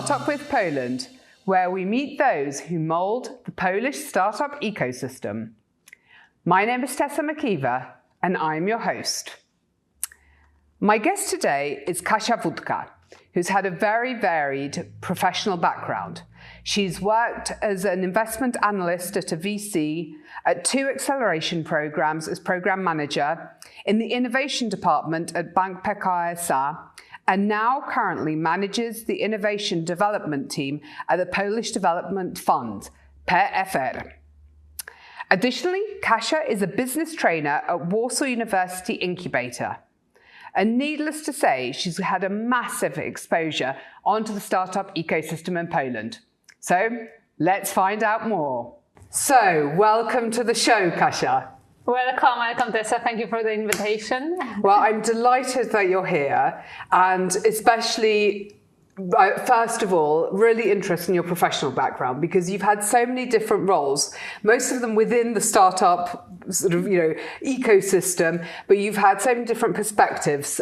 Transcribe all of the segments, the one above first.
Startup with Poland, where we meet those who mould the Polish startup ecosystem. My name is Tessa McIver, and I'm your host. My guest today is Kasia Wódka, who's had a very varied professional background. She's worked as an investment analyst at a VC, at 2 acceleration programs as program manager, in the innovation department at Bank Pekao SA, and now currently manages the innovation development team at the Polish Development Fund, PFR. Additionally, Kasia is a business trainer at Warsaw University Incubator. And needless to say, she's had a massive exposure onto the startup ecosystem in Poland. So let's find out more. So welcome to the show, Kasia. Welcome, Tessa. Thank you for the invitation. Well, I'm delighted that you're here, and especially, first of all, really interested in your professional background, because you've had so many different roles, most of them within the startup ecosystem, but you've had so many different perspectives.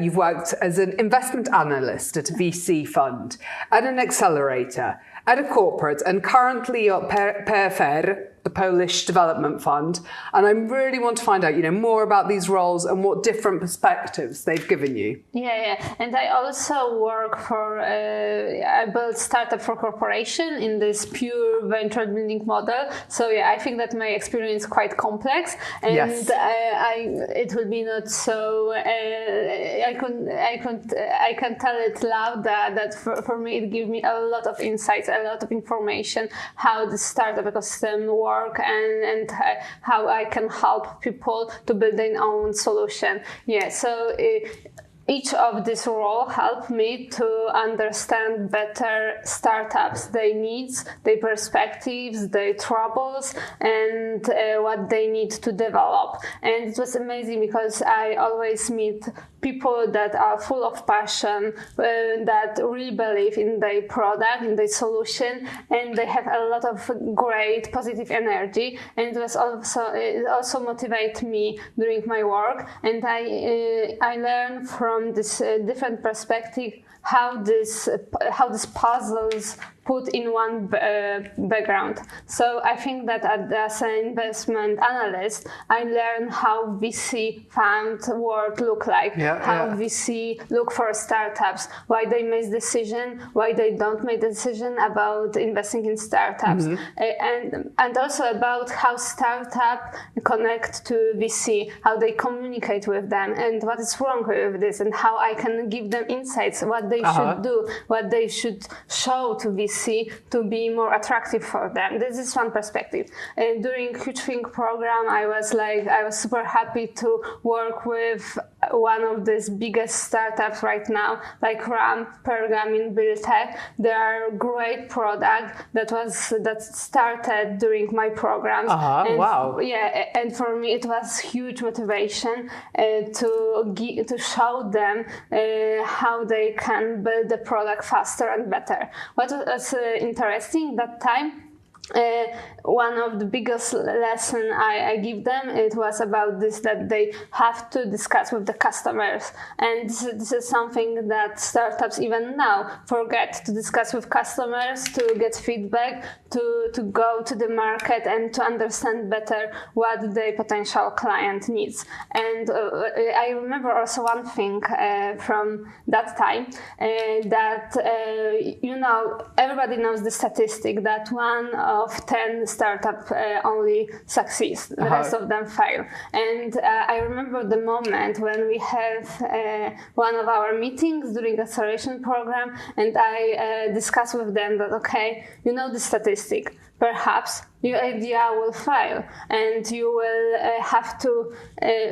You've worked as an investment analyst at a VC fund, at an accelerator, at a corporate, and currently at PFR, the Polish Development Fund. And I really want to find out, more about these roles and what different perspectives they've given you. Yeah. And I also work for, I built startup for corporation in this pure venture building model. So I think that my experience is quite complex, and yes. It will be not so, I can tell it loud that for me it gives me a lot of insights, a lot of information, how the startup ecosystem works, and how I can help people to build their own solution. So each of these roles helped me to understand better startups, their needs, their perspectives, their troubles, and what they need to develop. And it was amazing because I always meet people that are full of passion, that really believe in their product, in their solution, and they have a lot of great positive energy. And it also motivates me during my work, and I learn from this different perspective how these puzzles put in one background. So I think that as an investment analyst, I learned how VC fund world look like, VC look for startups, why they make decision, why they don't make decision about investing in startups, and also about how startup connect to VC, how they communicate with them, and what is wrong with this, and how I can give them insights, what they should do, what they should show to VC to be more attractive for them. This is one perspective. And during Huge Think program, I was super happy to work with one of the biggest startups right now, like RAM, Pergam in Buildtech. They are great product that started during my programs. And for me it was huge motivation to show them how they can build the product faster and better. What was interesting that time, one of the biggest lessons I give them, it was about this, that they have to discuss with the customers. And this is something that startups even now forget, to discuss with customers, to get feedback, to go to the market and to understand better what the potential client needs. And I remember also one thing from that time, that everybody knows the statistic that 1 of 10 startups only succeeds, the rest of them fail. And I remember the moment when we have one of our meetings during the acceleration program, and I discussed with them that, the statistic, perhaps your idea will fail, and you will have to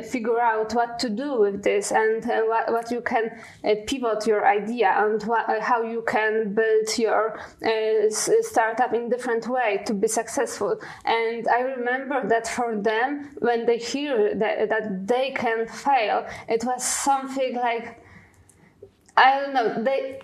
figure out what to do with this, and what you can pivot your idea, and how you can build your startup in different way to be successful. And I remember that for them, when they hear that they can fail, it was something like, I don't know. They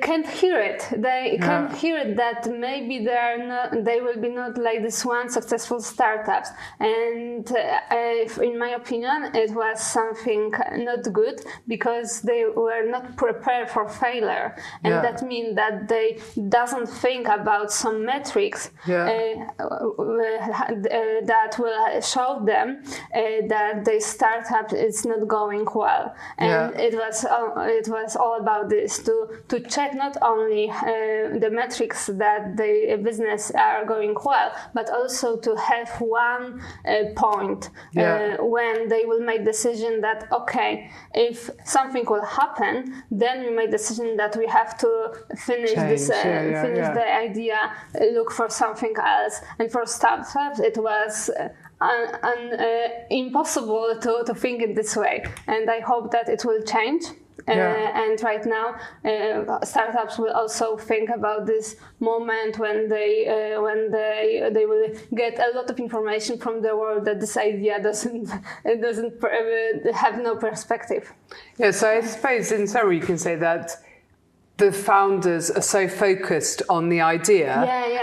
can't hear it. They can't hear it that maybe they will be not like this one successful startups. And in my opinion, it was something not good because they were not prepared for failure, and that means that they doesn't think about some metrics that will show them that the startup is not going well. And it was all about this to check not only the metrics that the business are going well, but also to have one point when they will make decision that if something will happen, then we make decision that we have to finish the idea, look for something else. And for startups, it was impossible to think it this way. And I hope that it will change. And right now, startups will also think about this moment when they will get a lot of information from the world that this idea doesn't have no perspective. Yeah, so I suppose in summary you can say that the founders are so focused on the idea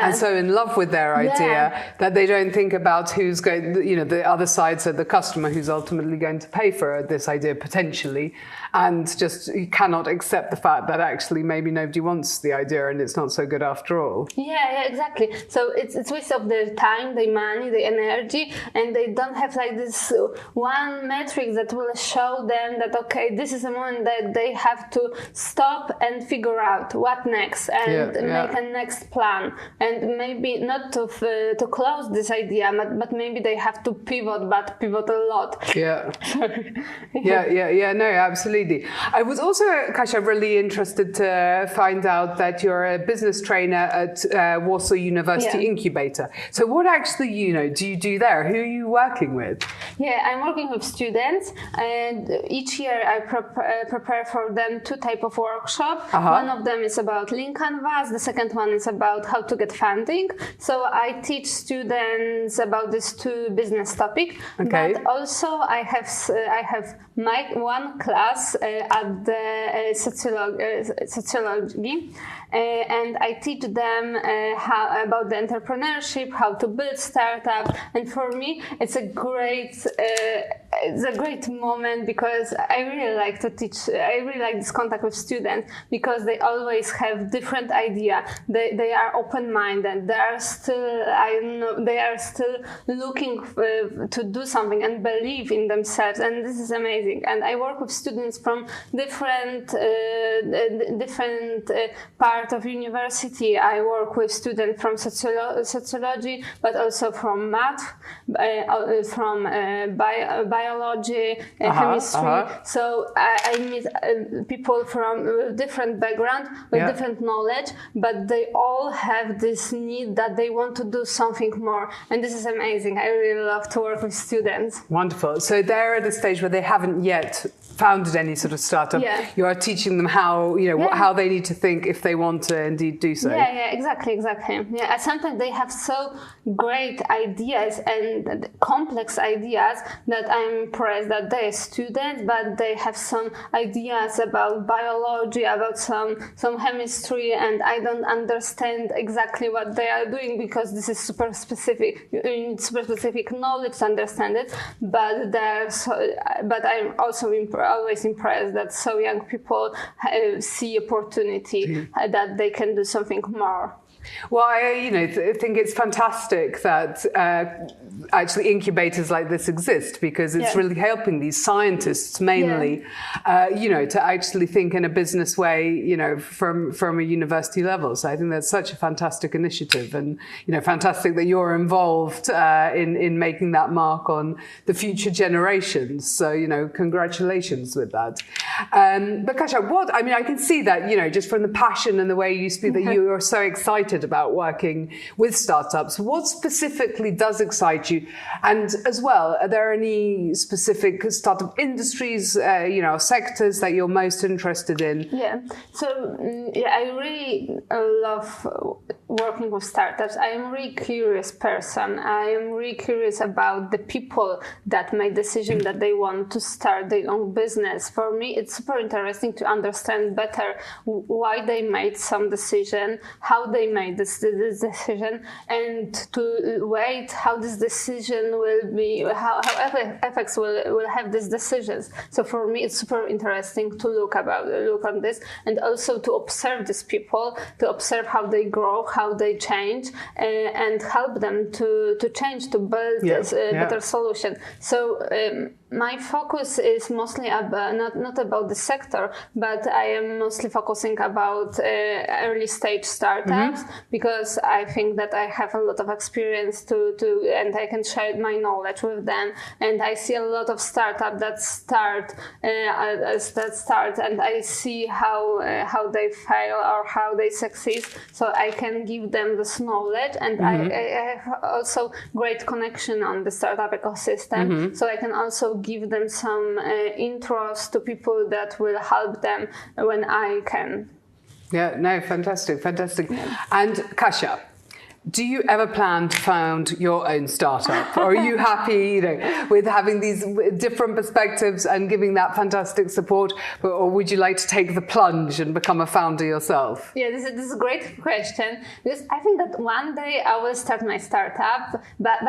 and so in love with their idea that they don't think about who's going, the other side, so the customer who's ultimately going to pay for this idea potentially, and just you cannot accept the fact that actually maybe nobody wants the idea and it's not so good after all. Yeah, exactly. So it's waste of their time, their money, their energy, and they don't have like this one metric that will show them that this is a moment that they have to stop and figure out what next and make a next plan, and maybe not to close this idea, but maybe they have to pivot a lot. No, absolutely. I was also, Kasia, really interested to find out that you're a business trainer at Warsaw University Incubator. So what actually do you do there? Who are you working with? I'm working with students, and each year I prepare for them two types of workshops. One of them is about lean canvas. The second one is about how to get funding. So I teach students about these two business topics. But also I have my one class at the sociology. And I teach them how about the entrepreneurship, how to build startup, and for me it's a great moment because I really like to teach. I really like this contact with students because they always have different idea. They are open-minded. They are still looking to do something and believe in themselves, and this is amazing. And I work with students from different part of university. I work with students from sociology, but also from math, from biology, chemistry. So I meet people from different background, with different knowledge, but they all have this need that they want to do something more. And this is amazing. I really love to work with students. Wonderful. So they're at a stage where they haven't yet founded any sort of startup. You are teaching them how, how they need to think if they want to indeed do so. Exactly. Sometimes they have so great ideas and complex ideas that I'm impressed that they're students, but they have some ideas about biology, about some chemistry, and I don't understand exactly what they are doing because this is super specific. You need super specific knowledge to understand it. But I'm also always impressed that so young people see opportunity that they can do something more. Well, I think it's fantastic that actually incubators like this exist because it's really helping these scientists mainly, to actually think in a business way, from a university level. So I think that's such a fantastic initiative, and fantastic that you're involved in making that mark on the future generations. So congratulations with that. But Kasia, I can see that just from the passion and the way you speak that you are so excited about working with startups. What specifically does excite you? And as well, are there any specific startup industries, sectors that you're most interested in? I really love working with startups, I am a really curious person. I am really curious about the people that made decision that they want to start their own business. For me, it's super interesting to understand better why they made some decision, how they made this decision, and to wait how this decision will be, how effects will have these decisions. So for me, it's super interesting to look on this, and also to observe these people, to observe how they grow, how they change, and help them to change, to build a better solution. So my focus is mostly about, not about the sector, but I am mostly focusing about early stage startups, because I think that I have a lot of experience and I can share my knowledge with them. And I see a lot of startups that start and I see how they fail or how they succeed. So I can give them this knowledge, and I have also great connection on the startup ecosystem. So I can also give them some intros to people that will help them when I can. Yeah, no, fantastic. And Kasia, do you ever plan to found your own startup? Or are you happy, with having these different perspectives and giving that fantastic support? Or would you like to take the plunge and become a founder yourself? Yeah, this is a great question, because I think that one day I will start my startup. But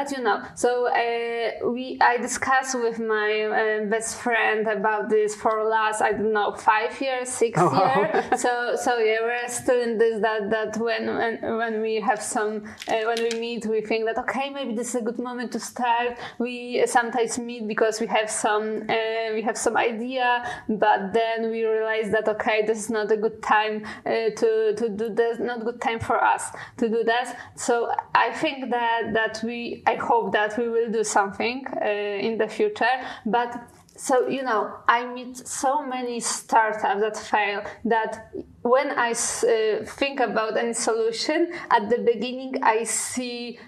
so I discussed with my best friend about this for last 5 years, 6 years. So yeah, we're still in this that when we have some. When we meet, we think that maybe this is a good moment to start. We sometimes meet because we have some idea, but then we realize that this is not a good time to do this, not good time for us to do that. So I think I hope that we will do something in the future, but. So, I meet so many startups that fail that when I think about any solution, at the beginning I see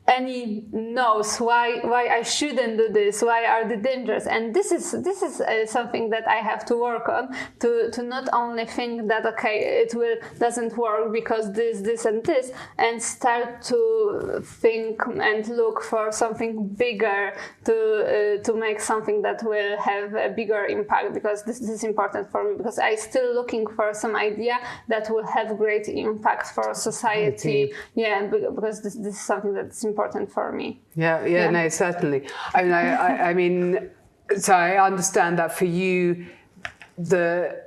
any knows why I shouldn't do this, why are the dangers, and this is something that I have to work on, to not only think that it doesn't work because this and this, and start to think and look for something bigger to make something that will have a bigger impact, because this is important for me, because I still looking for some idea that will have great impact for society. Yeah, because this is something that's important for me. Yeah, no, certainly. I mean, so I understand that for you, the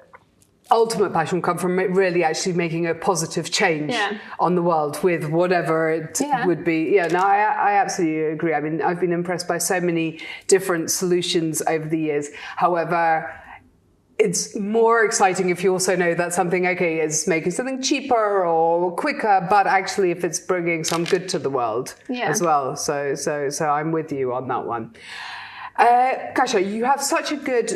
ultimate passion comes from really actually making a positive change on the world with whatever it would be. Yeah, no, I absolutely agree. I mean, I've been impressed by so many different solutions over the years. However, it's more exciting if you also know that something, is making something cheaper or quicker, but actually if it's bringing some good to the world as well. So I'm with you on that one. Kasia, you have such a good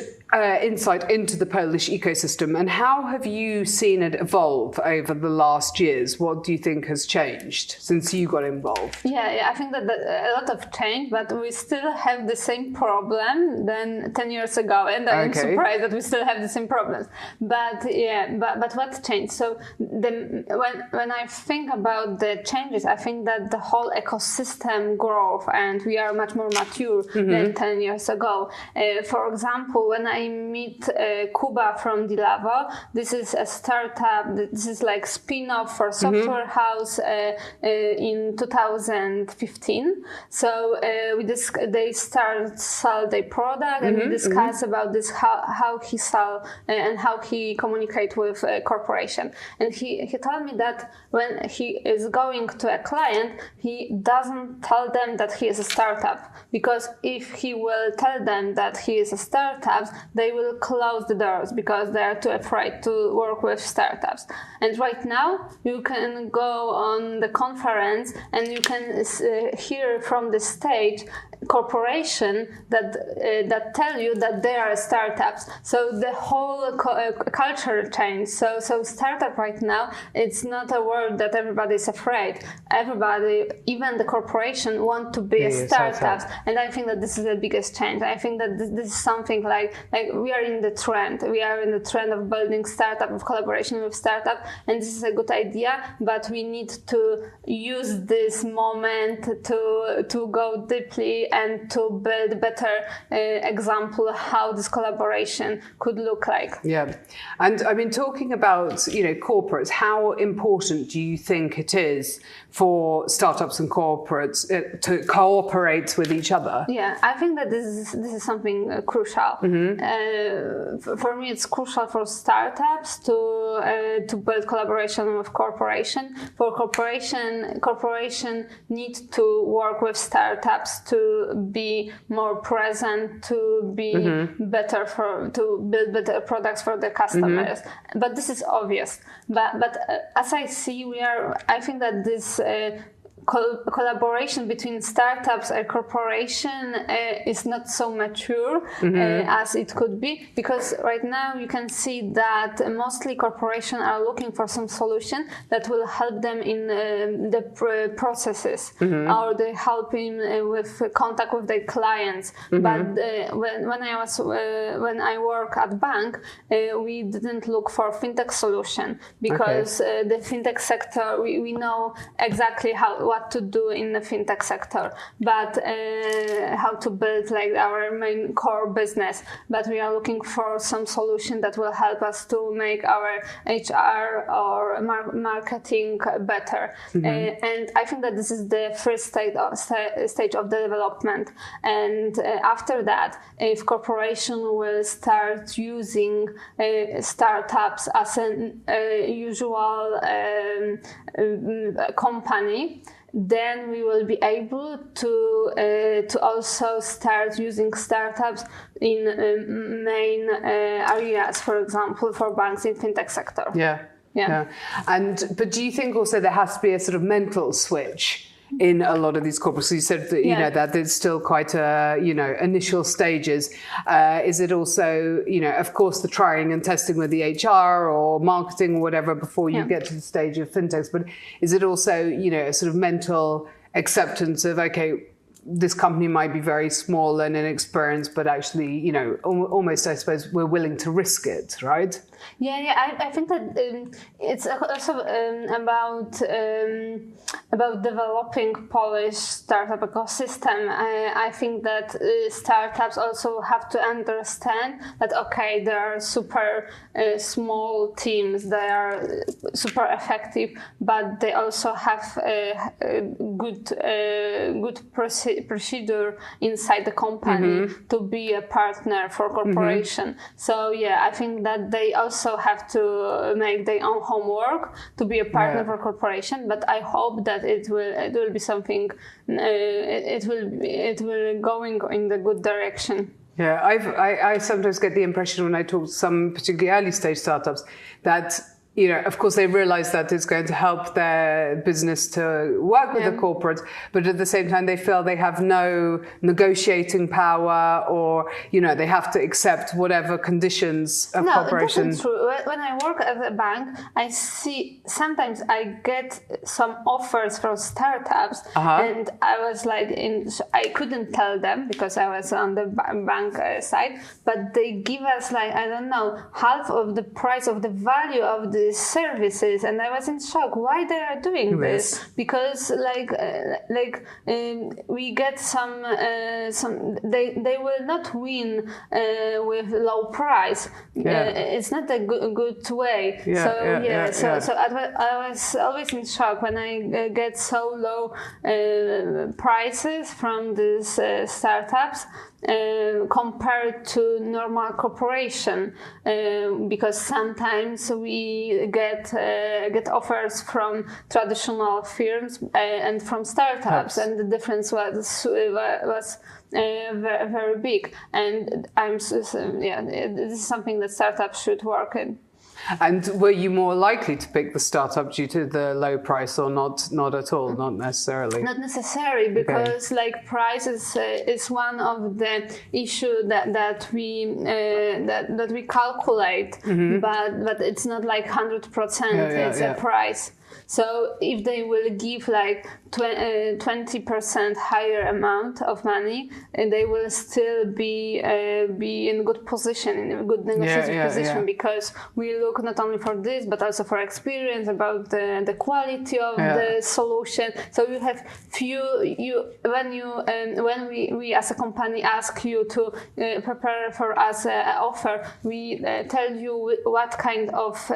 insight into the Polish ecosystem, and how have you seen it evolve over the last years? What do you think has changed since you got involved? Yeah, I think that a lot of change, but we still have the same problem than 10 years ago, and I'm surprised that we still have the same problems. But what changed? So when I think about the changes, I think that the whole ecosystem growth, and we are much more mature than 10 years ago. For example, when I meet Kuba from Dilavo, this is a startup. This is like spin-off for Software House in 2015. So they sell their product, and we discuss about this how he sell and how he communicate with a corporation. And he told me that when he is going to a client, he doesn't tell them that he is a startup, because if he will tell them that he is a startup, they will close the doors because they are too afraid to work with startups. And right now, you can go on the conference and you can hear from the stage corporation that tell you that they are startups. So the whole culture changed. So startup right now, it's not a word that everybody is afraid. Everybody, even the corporation, want to be a startup. And I think that this is the biggest change. I think that this is something like we are in the trend. We are in the trend of building startup, of collaboration with startup, and this is a good idea. But we need to use this moment to go deeply and to build a better example how this collaboration could look like. Yeah, and I mean, talking about corporates, how important do you think it is for startups and corporates to cooperate with each other? Yeah, I think that this is something crucial. For me, it's crucial for startups to build collaboration with corporation. For corporation need to work with startups to be more present, to be better to build better products for their customers. But this is obvious. But as I see, I think that this collaboration between startups and corporation is not so mature as it could be, because right now you can see that mostly corporations are looking for some solution that will help them in the processes, or they help in with contact with their clients. But when I work at bank, we didn't look for fintech solution, because the fintech sector, we know exactly what to do in the fintech sector, but how to build like our main core business. But we are looking for some solution that will help us to make our HR or marketing better. And I think that this is the first stage of the development. And after that, if corporation will start using startups as an usual company, then we will be able to also start using startups in main areas, for example, for banks in fintech sector. Yeah. But do you think also there has to be a sort of mental switch in a lot of these corporates? So you said that that it's still quite initial stages. Is it also of course the trying and testing with the HR or marketing or whatever before you get to the stage of fintechs, but is it also a sort of mental acceptance of this company might be very small and inexperienced, but actually almost I suppose we're willing to risk it, right? I think that it's also about developing Polish startup ecosystem. I think that startups also have to understand that there are super small teams, they are super effective, but they also have a good procedure inside the company to be a partner for corporation. So I think that they also have to make their own homework to be a partner for corporation. But I hope that it will be something. It will going in the good direction. Yeah, I sometimes get the impression when I talk to some particularly early stage startups that of course they realize that it's going to help their business to work with the corporates, but at the same time they feel they have no negotiating power, or they have to accept whatever conditions of cooperation. That's true. When I work at a bank, I see sometimes I get some offers from startups, and I was like, I couldn't tell them because I was on the bank side, but they give us half of the price of the value of the services, and I was in shock why they are doing this, because we get some they will not win with low price. It's not a good way. So I was always in shock when I get so low prices from these startups compared to normal corporation, because sometimes we get offers from traditional firms and from startups, and the difference was very, very big. And this is something that startups should work in. And were you more likely to pick the startup due to the low price or not? Not at all, not necessarily. Not necessarily, because like price is one of the issue that we calculate, but it's not like 100%. It's a price. So if they will give like 20% higher amount of money, they will still be in good position, in a good negotiating position, because we look not only for this but also for experience about the quality of the solution. So you have when we as a company ask you to prepare for us an offer, we tell you what kind of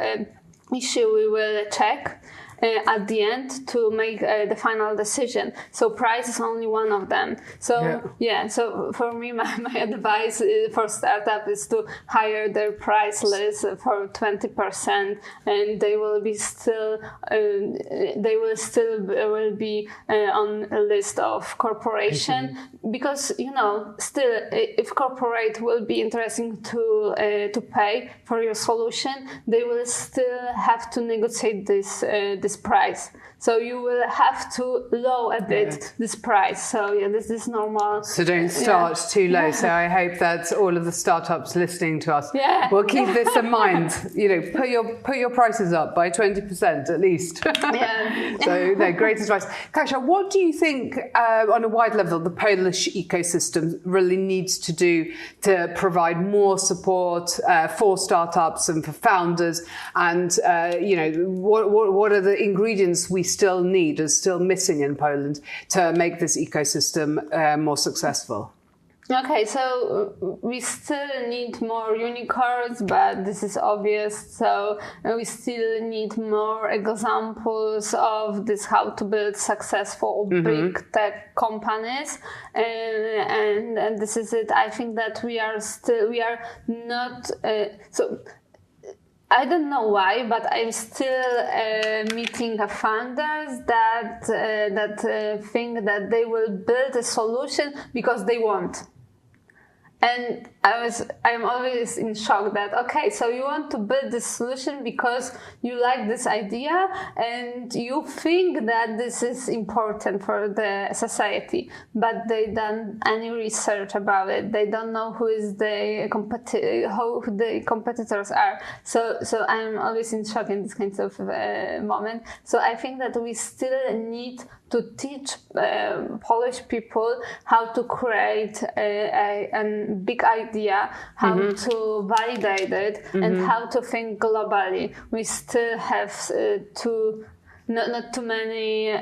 issue we will check at the end to make the final decision. So price is only one of them. So so for me, my advice for startup is to hire their price list for 20%, and they will still be on a list of corporation, because still if corporate will be interesting to pay for your solution, they will still have to negotiate this price. So you will have to lower a bit this price. So this is normal. So don't start too low. So I hope that all of the startups listening to us will keep this in mind. Put your prices up by 20% at least. So great advice. Kasia, what do you think on a wide level the Polish ecosystem really needs to do to provide more support for startups and for founders? And what are the ingredients we still need, is still missing in Poland to make this ecosystem more successful? Okay, so we still need more unicorns, but this is obvious. So we still need more examples of this, how to build successful big tech companies, and this is it. I think that we are not so. I don't know why, but I'm still meeting founders that think that they will build a solution because they want. And I'm always in shock that, okay, so you want to build this solution because you like this idea and you think that this is important for the society, but they don't any research about it. They don't know who is how the competitors are. So I'm always in shock in this kind of moment. So I think that we still need to teach Polish people how to create a big idea, how to validate it, and how to think globally. We still have not too many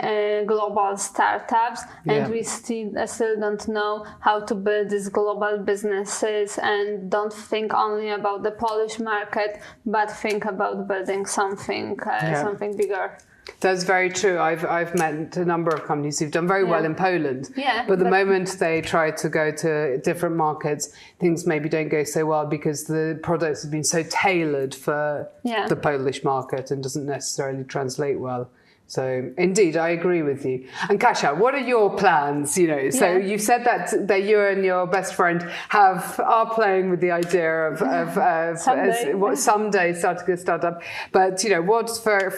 global startups, and we still don't know how to build these global businesses, and don't think only about the Polish market, but think about building something bigger. That's very true. I've met a number of companies who've done very well in Poland, but the moment they try to go to different markets, things maybe don't go so well because the products have been so tailored for the Polish market and doesn't necessarily translate well. So indeed, I agree with you. And Kasia, what are your plans? So you've said that you and your best friend are playing with the idea of someday starting a startup. But what's for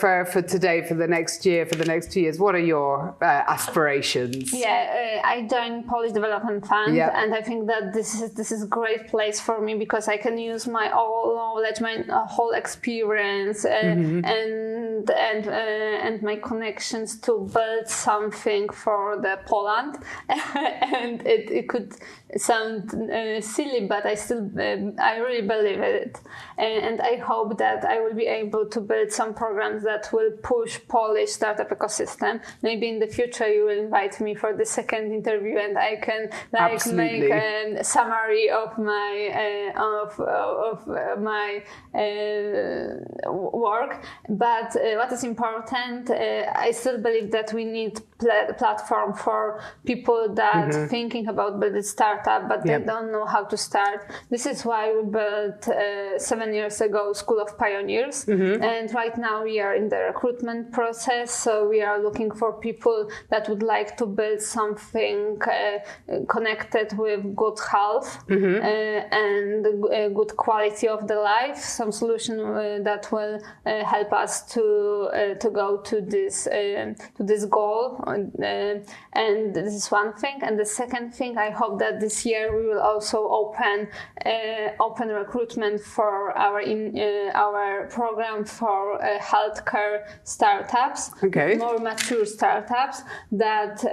today, for the next year, for the next 2 years? What are your aspirations? I joined Polish Development Fund, and I think that this is a great place for me because I can use my all knowledge, my whole experience, and my connections to build something for the Poland. And it could sound silly, but I really believe it, and I hope that I will be able to build some programs that will push Polish startup ecosystem. Maybe in the future you will invite me for the second interview, and I can make a summary of my work. But what is important, I still believe that we need a platform for people that thinking about building startup, but they don't know how to start. This is why we built 7 years ago School of Pioneers, and right now we are in the recruitment process. So we are looking for people that would like to build something connected with good health and good quality of the life, some solution that will help us to go to this goal, and this is one thing. And the second thing, I hope that this year we will also open recruitment for our program for healthcare startups, more mature startups that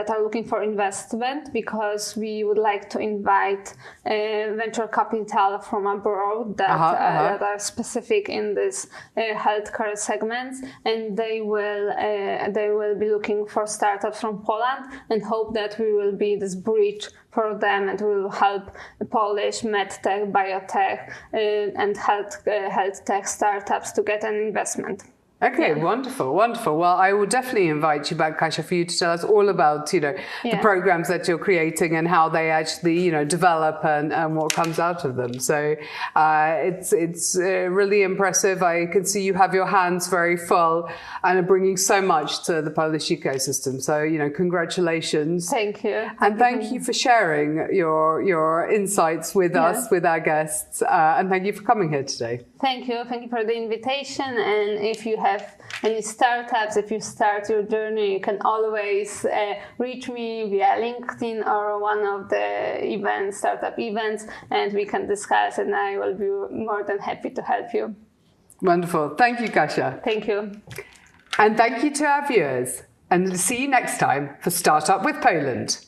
are looking for investment, because we would like to invite venture capital from abroad that are specific in this healthcare segments, and they will be looking for startups from Poland, and hope that we will be this bridge for them, and we will help Polish medtech, biotech, and health tech startups to get an investment. Okay, wonderful, wonderful. Well, I will definitely invite you back, Kasia, for you to tell us all about, the programs that you're creating and how they actually, develop and what comes out of them. So it's really impressive. I can see you have your hands very full and are bringing so much to the Polish ecosystem. So, congratulations. Thank you. And thank you for sharing your insights with us, with our guests. And thank you for coming here today. Thank you. Thank you for the invitation. And if you have any startups, if you start your journey, you can always reach me via LinkedIn or one of the startup events, and we can discuss, and I will be more than happy to help you. Wonderful. Thank you, Kasia. Thank you. And thank you to our viewers. And see you next time for Startup with Poland.